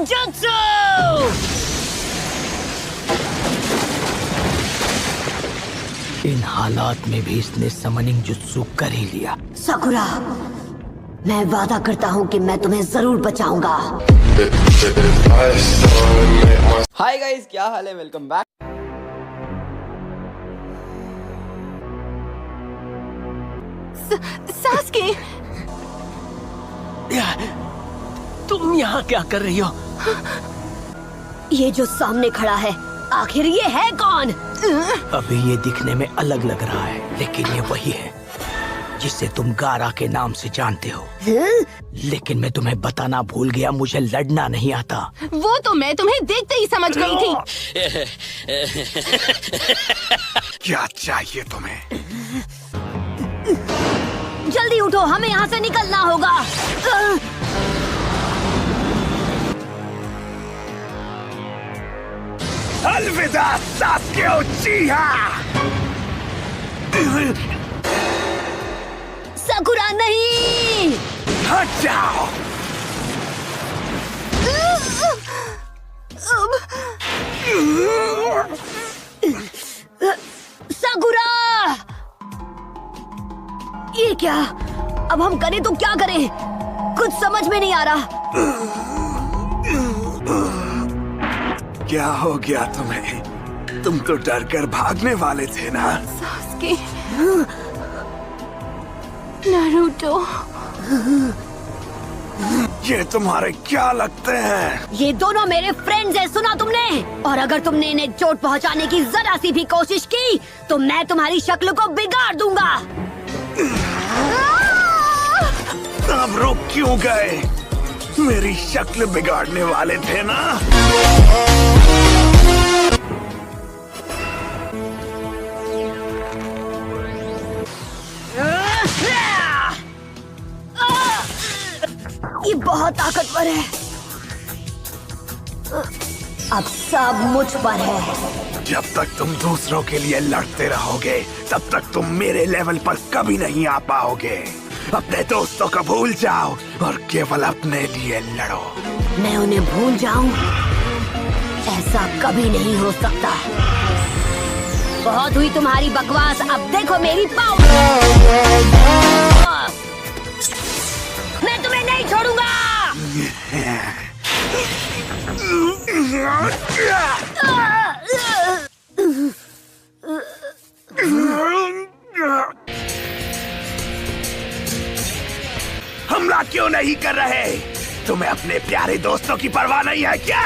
Jutsu. इन हालात में भी इसने समनिंग जुत्सु कर ही लिया। साकुरा, मैं वादा करता हूँ कि मैं तुम्हें जरूर बचाऊंगा। हाय गाइस, क्या हाल है? Welcome back. सास्के, तुम यहाँ क्या कर रही हो? ये जो सामने खड़ा है, आखिर ये है कौन? अभी ये दिखने में अलग लग रहा है, लेकिन ये वही है जिसे तुम गारा के नाम से जानते हो। लेकिन मैं तुम्हें बताना भूल गया, मुझे लड़ना नहीं आता। वो तो मैं तुम्हें देखते ही समझ गई थी। क्या चाहिए तुम्हें? जल्दी उठो, हमें यहाँ से निकलना होगा। अलविदा सास्के उचिहा। साकुरा नहीं, हट जाओ। साकुरा, ये क्या? अब हम करें तो क्या करें? कुछ समझ में नहीं आ रहा। क्या हो गया तुम्हें? तुम तो डर कर भागने वाले थे ना? सास्के, नारुतो, ये तुम्हारे क्या लगते हैं? ये दोनों मेरे फ्रेंड्स हैं, सुना तुमने? और अगर तुमने इन्हें चोट पहुंचाने की जरा सी भी कोशिश की तो मैं तुम्हारी शक्ल को बिगाड़ दूंगा। अब रुक क्यों गए? मेरी शक्ल बिगाड़ने वाले थे ना? ये बहुत ताकतवर है। अब सब मुझ पर है। जब तक तुम दूसरों के लिए लड़ते रहोगे तब तक तुम मेरे लेवल पर कभी नहीं आ पाओगे। अपने दोस्तों को भूल जाओ और केवल अपने लिए लड़ो। मैं उन्हें भूल जाऊं? ऐसा कभी नहीं हो सकता। बहुत हुई तुम्हारी बकवास, अब देखो मेरी पावर। मैं तुम्हें नहीं छोड़ूंगा। हमला क्यों नहीं कर रहे? तुम्हें अपने प्यारे दोस्तों की परवाह नहीं है क्या?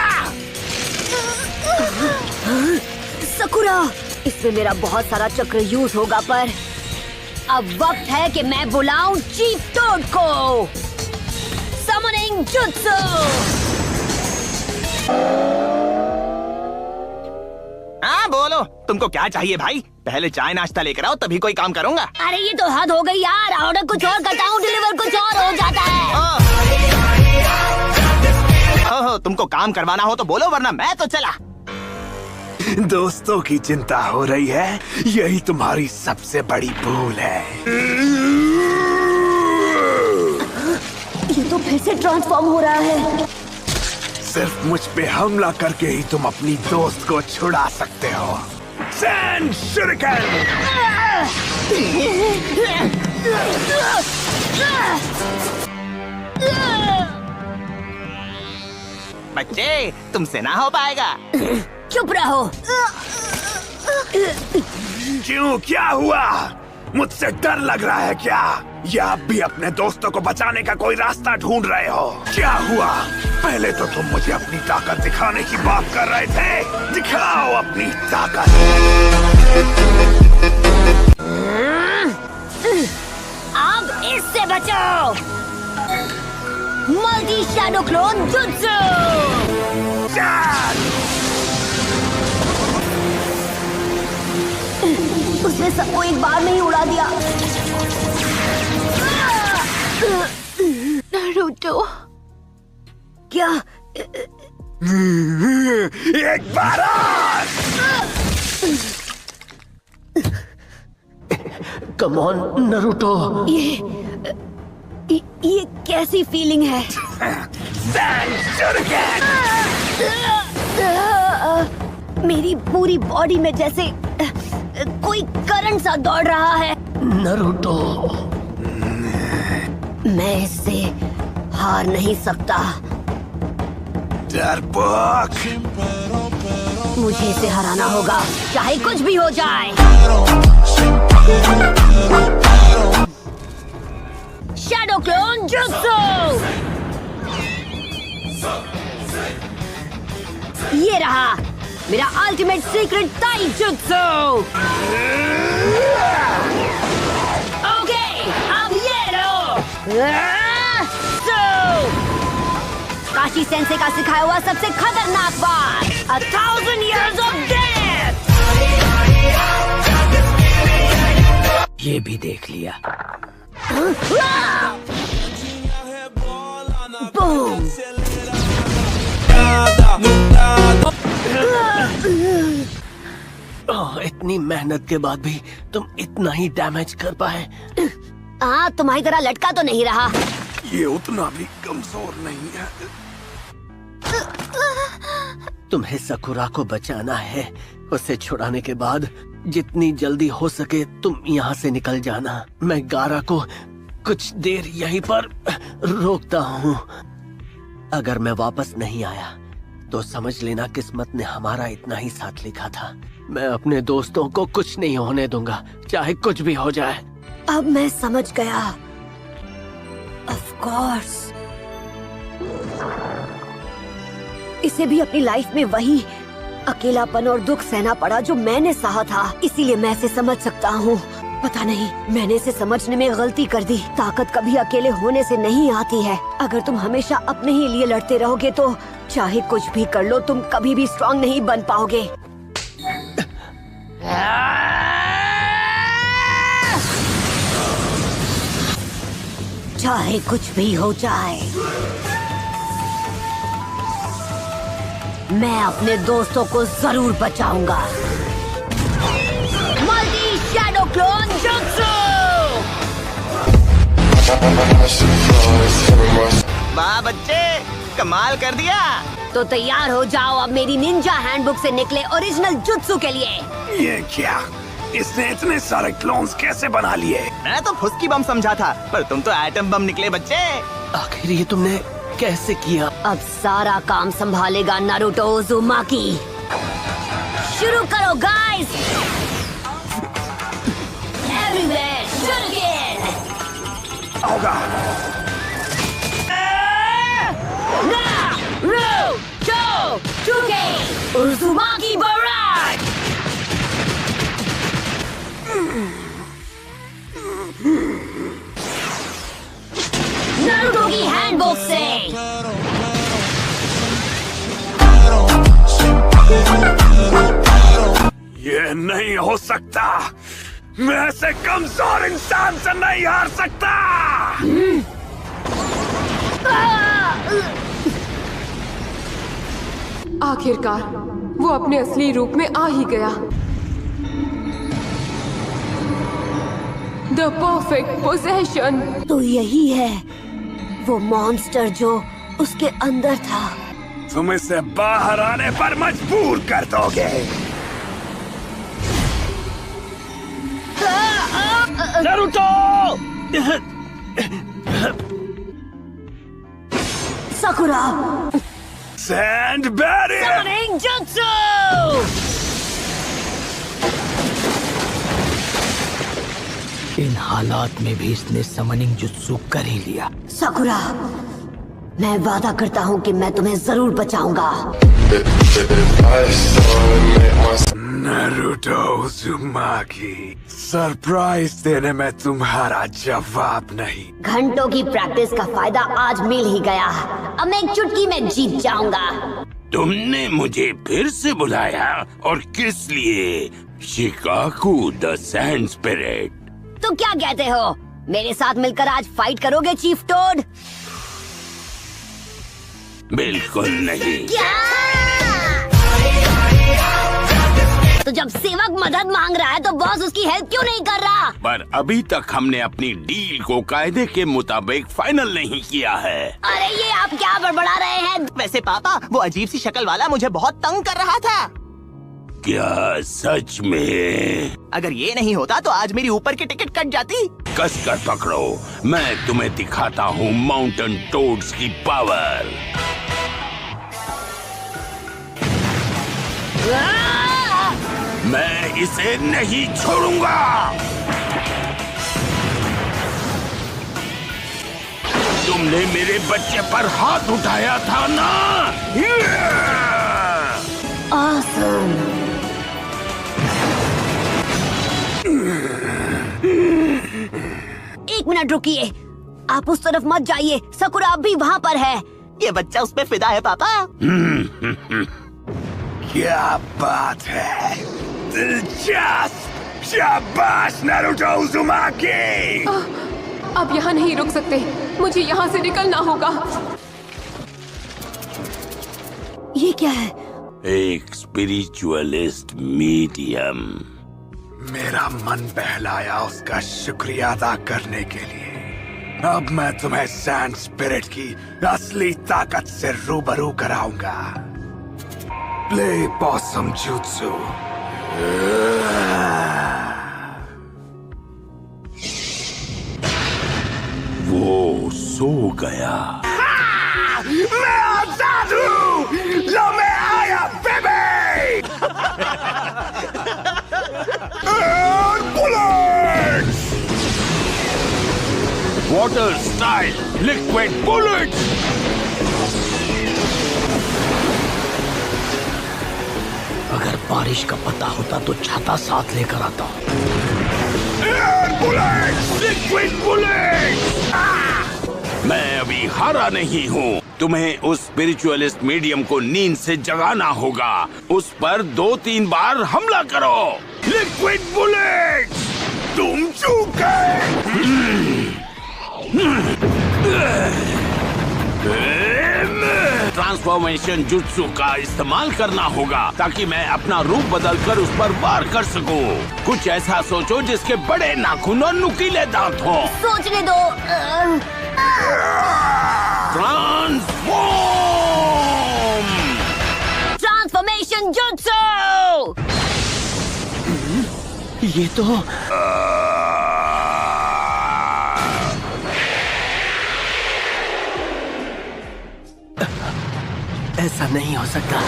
सकुरा, इसमें मेरा बहुत सारा चक्र यूज होगा, पर अब वक्त है कि मैं बुलाऊं चीफ टोड को। Summoning jutsu. हाँ बोलो, तुमको क्या चाहिए भाई? पहले चाय नाश्ता लेकर आओ, तभी कोई काम करूँगा। अरे ये तो हद हो गई यार। ऑर्डर कुछ और करता हूँ, डिलीवर कुछ और हो जाता है। ओहो, तुमको काम करवाना हो तो बोलो, वरना मैं तो चला। दोस्तों की चिंता हो रही है, यही तुम्हारी सबसे बड़ी भूल है। ये तो फिर से ट्रांसफॉर्म हो रहा है। सिर्फ मुझ पे हमला करके ही तुम अपनी दोस्त को छुड़ा सकते हो। सैंड शuriken! बच्चे, तुमसे ना हो पाएगा। चुप रहो। क्यों, क्या हुआ? मुझसे डर लग रहा है क्या? या आप भी अपने दोस्तों को बचाने का कोई रास्ता ढूंढ रहे हो? क्या हुआ? पहले तो तुम मुझे अपनी ताकत दिखाने की बात कर रहे थे। दिखाओ अपनी ताकत। अब इससे बचो। Multi shadow clone jutsu. उसने सबको एक बार में ही उड़ा दिया। नारुतो, क्या? एक बार और! Come on Naruto. ये कैसी फीलिंग है? सैंड शuriken! मेरी पूरी बॉडी में जैसे कोई करंट सा दौड़ रहा है। नरूटो, मैं इससे हार नहीं सकता। डरपोक। मुझे इसे हराना होगा, चाहे कुछ भी हो जाए। Shadow clone jutsu. ये रहा मेरा अल्टीमेट सीक्रेट ताई जुत्सु। ओके, अब ये लो। काशी सेंसे का सिखाया हुआ सबसे खतरनाक बात, 1000 years of death। ये भी देख लिया। बूम। इतनी मेहनत के बाद भी तुम इतना ही डैमेज कर पाए। हाँ, तुम्हारी तरह लटका तो नहीं रहा। ये उतना भी कमजोर नहीं है। तुम्हें सकुरा को बचाना है। उसे छुड़ाने के बाद जितनी जल्दी हो सके तुम यहाँ से निकल जाना। मैं गारा को कुछ देर यहीं पर रोकता हूँ। अगर मैं वापस नहीं आया तो समझ लेना किस्मत ने हमारा इतना ही साथ लिखा था। मैं अपने दोस्तों को कुछ नहीं होने दूंगा, चाहे कुछ भी हो जाए। अब मैं समझ गया। ऑफ कोर्स, इसे भी अपनी लाइफ में वही अकेलापन और दुख सहना पड़ा जो मैंने सहा था। इसीलिए मैं इसे समझ सकता हूँ। पता नहीं मैंने इसे समझने में गलती कर दी। ताकत कभी अकेले होने से नहीं आती है। अगर तुम हमेशा अपने ही लिए लड़ते रहोगे तो चाहे कुछ भी कर लो तुम कभी भी स्ट्रांग नहीं बन पाओगे। चाहे कुछ भी हो जाए, मैं अपने दोस्तों को जरूर बचाऊंगा। मल्टी शैडो क्लोन जुत्सु। वाह बच्चे, कमाल कर दिया। तो तैयार हो जाओ अब मेरी निंजा हैंडबुक से निकले ओरिजिनल जुत्सु के लिए। ये क्या? इसने इतने सारे क्लोन्स कैसे बना लिए? मैं तो फुस्की बम समझा था, पर तुम तो एटम बम निकले बच्चे। आखिर ये तुमने कैसे किया? अब सारा काम संभालेगा नारुतो उज़ुमाकी। शुरू करो गाइस। एवरीवेयर शुरू अगेन। होगा। नारुतो टुके उज़ुमाकी बराक। नारुतो की हैंडबुक से। ये नहीं हो सकता। मैं ऐसे कमजोर इंसान से नहीं हार सकता। आखिरकार वो अपने असली रूप में आ ही गया। The perfect possession. तो यही है वो मॉन्स्टर जो उसके अंदर था। तुम इसे बाहर आने पर मजबूर कर दोगे। Naruto! Sakura. Sand barrier. Summoning Jutsu! इन हालात में भी इसने समनिंग जुत्सु कर ही लिया। सकुरा, मैं वादा करता हूँ कि मैं तुम्हें जरूर बचाऊंगा। नारुतो उज़ुमाकी, सरप्राइज देने में तुम्हारा जवाब नहीं। घंटों की प्रैक्टिस का फायदा आज मिल ही गया। अब मैं एक चुटकी में जीत जाऊंगा। तुमने मुझे फिर से बुलाया और किस लिए? शिकाकू द सैंड स्पिरिट। तो क्या कहते हो, मेरे साथ मिलकर आज फाइट करोगे चीफ टोड? बिल्कुल नहीं। क्या? तो जब सेवक मदद मांग रहा है तो बॉस उसकी हेल्प क्यों नहीं कर रहा? पर अभी तक हमने अपनी डील को कायदे के मुताबिक फाइनल नहीं किया है। अरे ये आप क्या बड़बड़ा रहे हैं? वैसे पापा, वो अजीब सी शक्ल वाला मुझे बहुत तंग कर रहा था। क्या सच में? अगर ये नहीं होता तो आज मेरी ऊपर की टिकट कट जाती। कस कर पकड़ो, मैं तुम्हें दिखाता हूँ माउंटेन टोड्स की पावर। मैं इसे नहीं छोड़ूंगा। तुमने मेरे बच्चे पर हाथ उठाया था ना? Awesome. एक मिनट रुकिए, आप उस तरफ मत जाइए, सकुरा अभी वहाँ पर है। ये बच्चा उस पे फिदा है पापा। क्या बात है, दिलचस्प। शाबाश नारुतो उज़ुमाकी। अब यहाँ नहीं रुक सकते, मुझे यहाँ से निकलना होगा। ये क्या है? एक स्पिरिचुअलिस्ट मीडियम। मेरा मन बहलाया उसका शुक्रिया अदा करने के लिए। अब मैं तुम्हें सैंड स्पिरिट की असली ताकत से रूबरू कराऊंगा। Play POSSUM jutsu। वो सो गया। मैं आजाद हूँ। लो मैं आया baby. Bullets. Water style liquid bullets. अगर बारिश का पता होता तो छाता साथ लेकर आता। Bullets, liquid bullets. मैं अभी हारा नहीं हूँ। तुम्हें उस स्पिरिचुअलिस्ट मीडियम को नींद से जगाना होगा। उस पर 2-3 बार हमला करो। Liquid bullets. तुम चूक गए। ट्रांसफॉर्मेशन जुत्सु का इस्तेमाल करना होगा ताकि मैं अपना रूप बदलकर उस पर वार कर सकूं। कुछ ऐसा सोचो जिसके बड़े नाखून और नुकीले दांत हों। सोचने दो। Transformation jutsu. ये तो ऐसा नहीं हो सकता।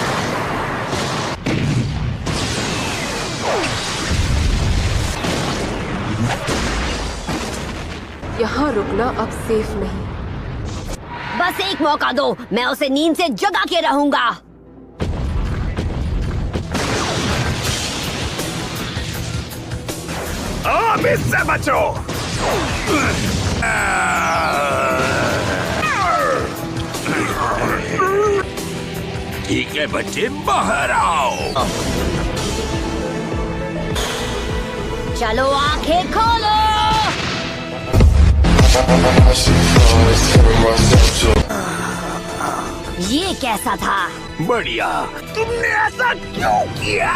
यहाँ रुकना अब सेफ नहीं। बस एक मौका दो, मैं उसे नींद से जगा के रहूंगा। अब इससे बचो। ठीक है बच्चे, बाहर आओ। चलो आंखें खोलो। ये कैसा था? बढ़िया। तुमने ऐसा क्यों किया?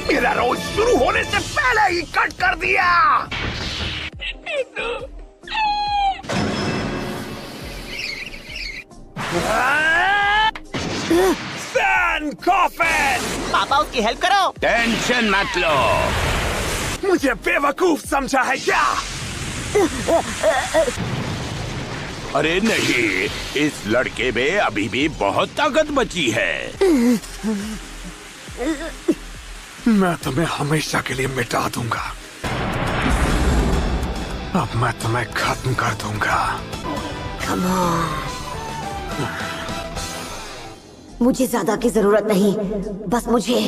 मेरा रोज शुरू होने से पहले ही कट कर दिया। सैन कॉफिन। पापा उसकी हेल्प करो। टेंशन मत लो। मुझे बेवकूफ समझा है क्या? अरे नहीं, इस लड़के में अभी भी बहुत ताकत बची है। मैं तुम्हें हमेशा के लिए मिटा दूंगा। अब मैं तुम्हें खत्म कर दूंगा। Come on. मुझे ज्यादा की जरूरत नहीं, बस मुझे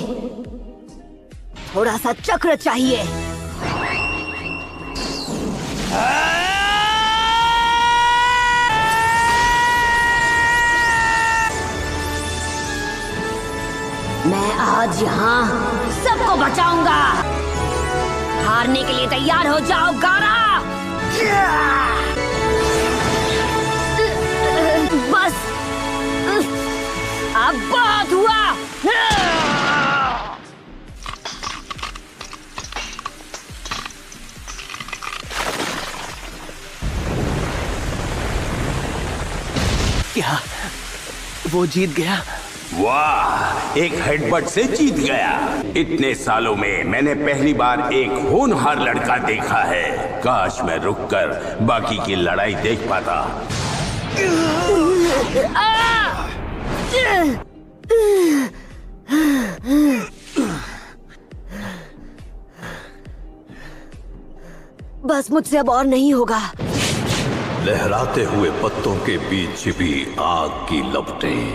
थोड़ा सा चक्र चाहिए। मैं आज यहाँ सबको बचाऊंगा। हारने के लिए तैयार हो जाओ गारा। बस अब बहुत हुआ। वो जीत गया। वाह, एक हेडबट से जीत गया। इतने सालों में मैंने पहली बार एक होनहार लड़का देखा है। काश मैं रुककर बाकी की लड़ाई देख पाता। बस मुझसे अब और नहीं होगा। लहराते हुए पत्तों के बीच छिपी आग की लपटें।